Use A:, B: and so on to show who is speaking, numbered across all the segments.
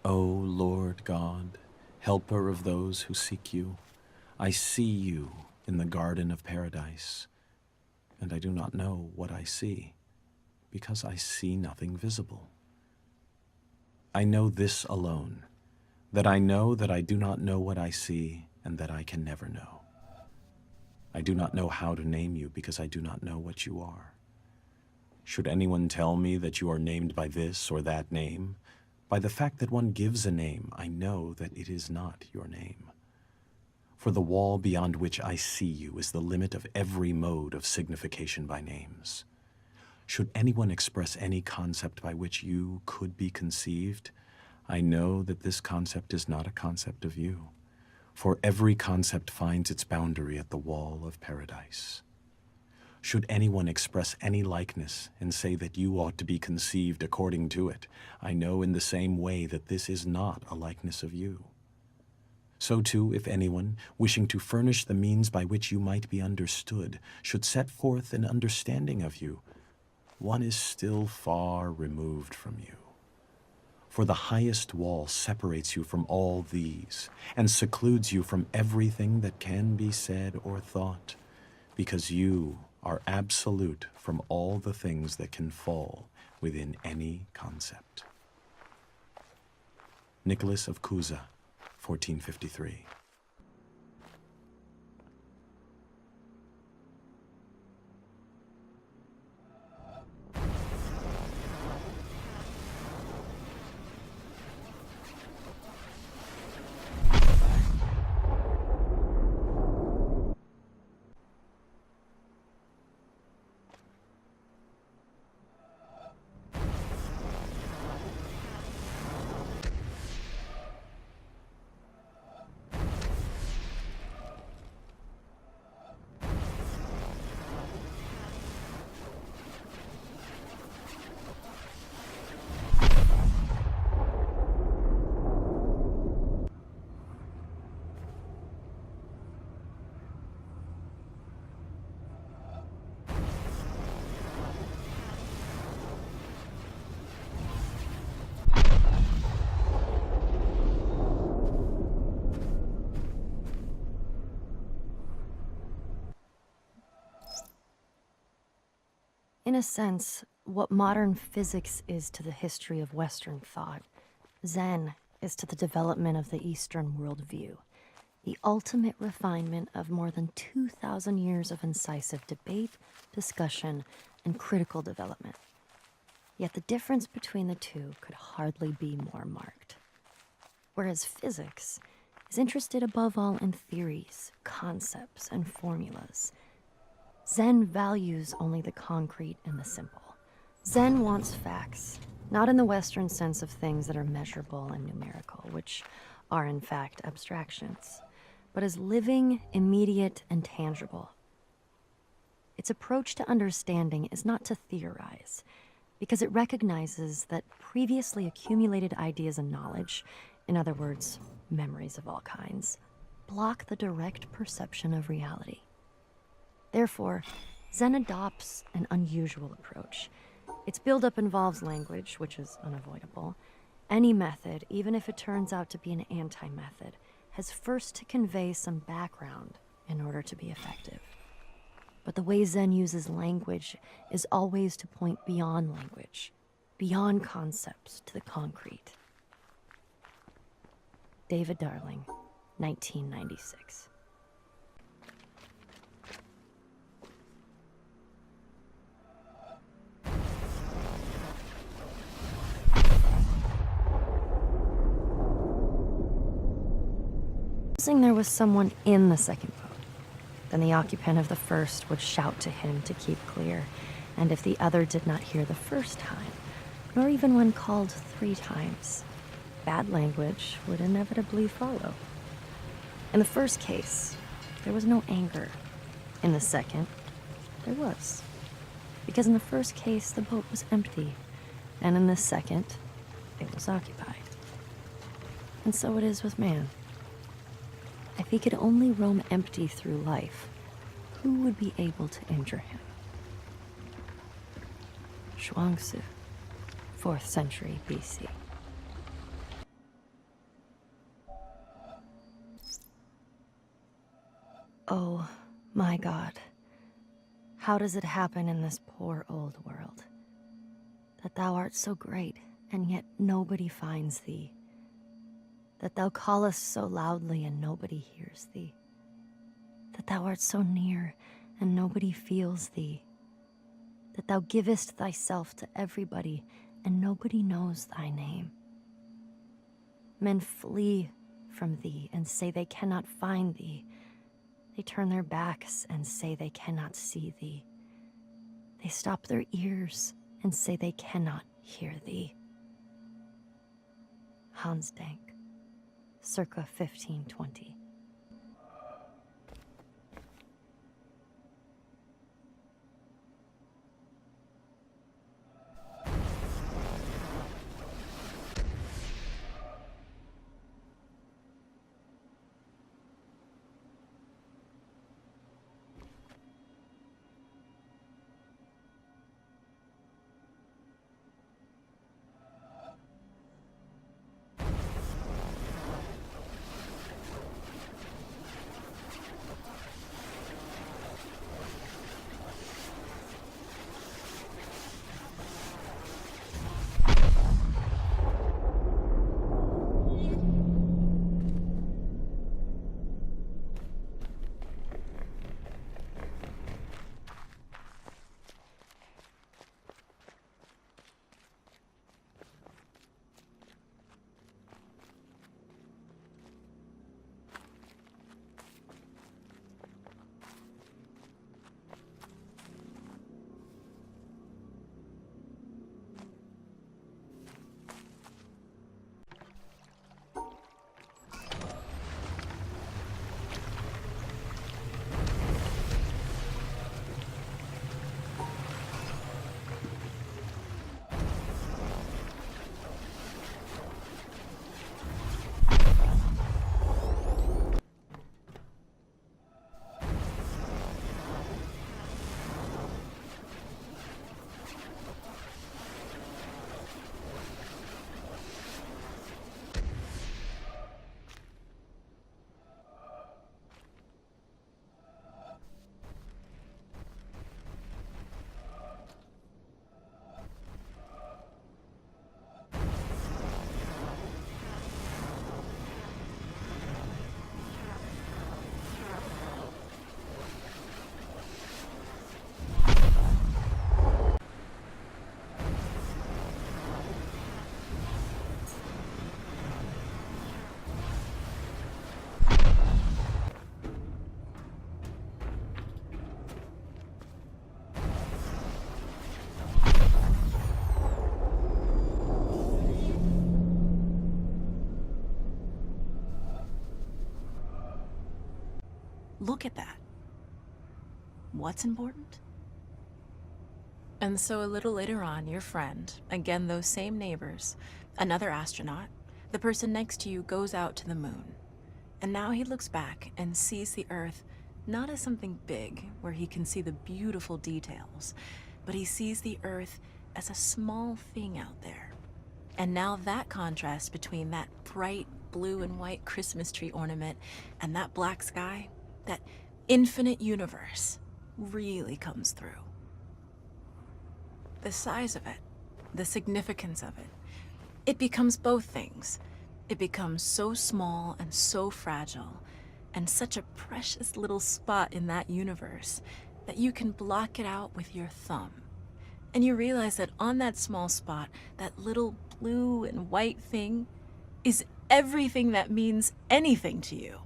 A: O Lord God, helper of those who seek you, I see you in the garden of paradise, and I do not know what I see, because I see nothing visible. I know this alone, that I know that I do not know what I see, and that I can never know. I do not know how to name you, because I do not know what you are. Should anyone tell me that you are named by this or that name, by the fact that one gives a name, I know that it is not your name. For the wall beyond which I see you is the limit of every mode of signification by names. Should anyone express any concept by which you could be conceived, I know that this concept is not a concept of you, for every concept finds its boundary at the wall of paradise. Should anyone express any likeness and say that you ought to be conceived according to it, I know in the same way that this is not a likeness of you. So too, if anyone, wishing to furnish the means by which you might be understood, should set forth an understanding of you, one is still far removed from you. For the highest wall separates you from all these, and secludes you from everything that can be said or thought, because you are absolute from all the things that can fall within any concept. Nicholas of Cusa, 1453.
B: In a sense, what modern physics is to the history of Western thought, Zen is to the development of the Eastern worldview, the ultimate refinement of more than 2,000 years of incisive debate, discussion, and critical development. Yet the difference between the two could hardly be more marked. Whereas physics is interested above all in theories, concepts, and formulas, Zen values only the concrete and the simple. Zen wants facts, not in the Western sense of things that are measurable and numerical, which are in fact abstractions, but as living, immediate, and tangible. Its approach to understanding is not to theorize, because it recognizes that previously accumulated ideas and knowledge, in other words, memories of all kinds, block the direct perception of reality. Therefore, Zen adopts an unusual approach. Its buildup involves language, which is unavoidable. Any method, even if it turns out to be an anti-method, has first to convey some background in order to be effective. But the way Zen uses language is always to point beyond language, beyond concepts to the concrete. David Darling, 1996. Supposing there was someone in the second boat, then the occupant of the first would shout to him to keep clear, and if the other did not hear the first time, nor even when called 3 times, bad language would inevitably follow. In the first case, there was no anger. In the second, there was. Because in the first case, the boat was empty, and in the second, it was occupied. And so it is with man. If he could only roam empty through life, who would be able to injure him? Zhuangzi, 4th century BC. Oh, my God. How does it happen in this poor old world? That thou art so great, and yet nobody finds thee. That thou callest so loudly, and nobody hears thee. That thou art so near, and nobody feels thee. That thou givest thyself to everybody, and nobody knows thy name. Men flee from thee, and say they cannot find thee. They turn their backs, and say they cannot see thee. They stop their ears, and say they cannot hear thee. Hans Denk, circa 1520.
C: Look at that. What's important? And so a little later on, your friend, again those same neighbors, another astronaut, the person next to you goes out to the moon. And now he looks back and sees the Earth not as something big where he can see the beautiful details, but he sees the Earth as a small thing out there. And now that contrast between that bright blue and white Christmas tree ornament and that black sky, that infinite universe, really comes through. The size of it, the significance of it, it becomes both things. It becomes so small and so fragile, and such a precious little spot in that universe that you can block it out with your thumb. And you realize that on that small spot, that little blue and white thing is everything that means anything to you.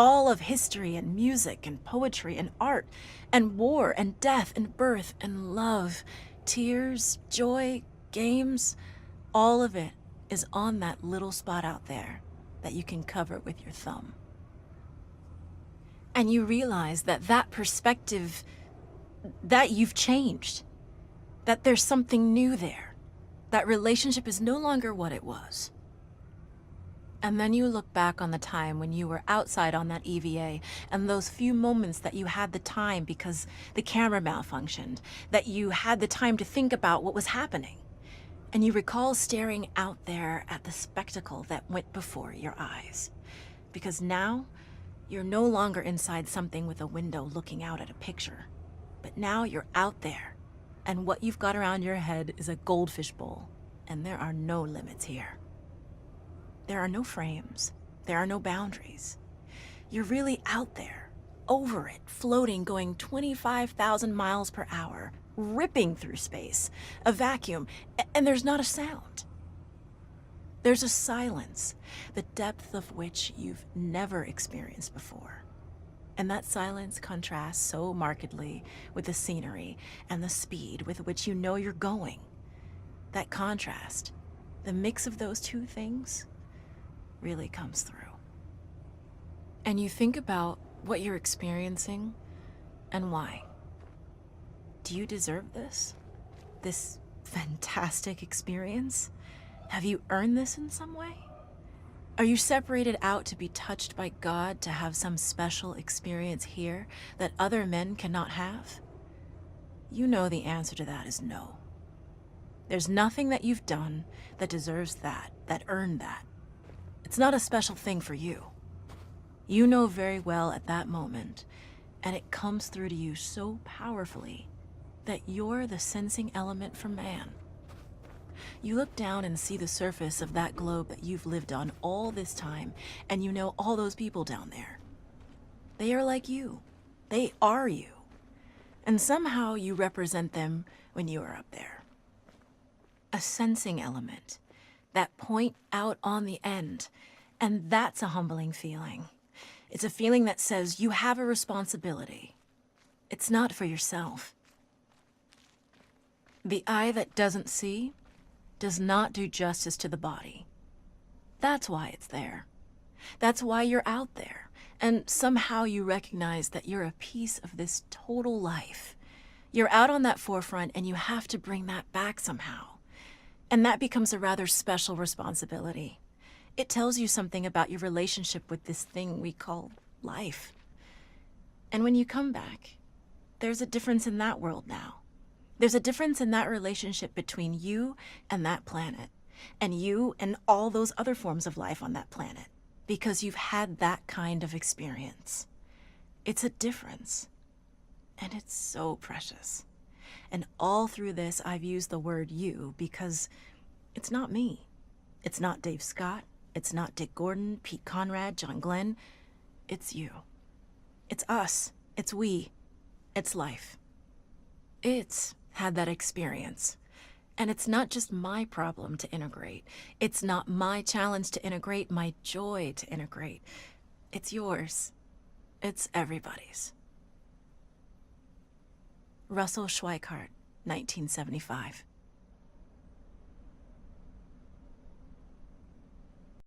C: All of history and music and poetry and art and war and death and birth and love, tears, joy, games, all of it is on that little spot out there that you can cover with your thumb. And you realize that that perspective, that you've changed, that there's something new there, that relationship is no longer what it was. And then you look back on the time when you were outside on that EVA and those few moments that you had the time because the camera malfunctioned, that you had the time to think about what was happening. And you recall staring out there at the spectacle that went before your eyes. Because now You're no longer inside something with a window looking out at a picture. But now you're out there, and what you've got around your head is a goldfish bowl, and there are no limits here. There are no frames. There are no boundaries. You're really out there, over it, floating, going 25,000 miles per hour, ripping through space, a vacuum, and there's not a sound. There's a silence, the depth of which you've never experienced before. And that silence contrasts so markedly with the scenery and the speed with which you know you're going. That contrast, the mix of those two things, really comes through. And you think about what you're experiencing and why. Do you deserve this? This fantastic experience? Have you earned this in some way? Are you separated out to be touched by God to have some special experience here that other men cannot have? You know the answer to that is no. There's nothing that you've done that deserves that earned that. It's not a special thing for you. You know very well at that moment, and it comes through to you so powerfully, that you're the sensing element for man. You look down and see the surface of that globe that you've lived on all this time, and you know all those people down there. They are like you. They are you. And somehow you represent them when you are up there. A sensing element, that point out on the end, and that's a humbling feeling. It's a feeling that says you have a responsibility. It's not for yourself. The eye that doesn't see does not do justice to the body. That's why it's there. That's why you're out there. And somehow you recognize that you're a piece of this total life. You're out on that forefront and you have to bring that back somehow. And that becomes a rather special responsibility. It tells you something about your relationship with this thing we call life. And when you come back, there's a difference in that world now. There's a difference in that relationship between you and that planet, and you and all those other forms of life on that planet, because you've had that kind of experience. It's a difference, and it's so precious. And all through this, I've used the word you because it's not me. It's not Dave Scott. It's not Dick Gordon, Pete Conrad, John Glenn. It's you. It's us. It's we. It's life. It's had that experience. And it's not just my problem to integrate. It's not my challenge to integrate, my joy to integrate. It's yours. It's everybody's. Russell Schweikart, 1975.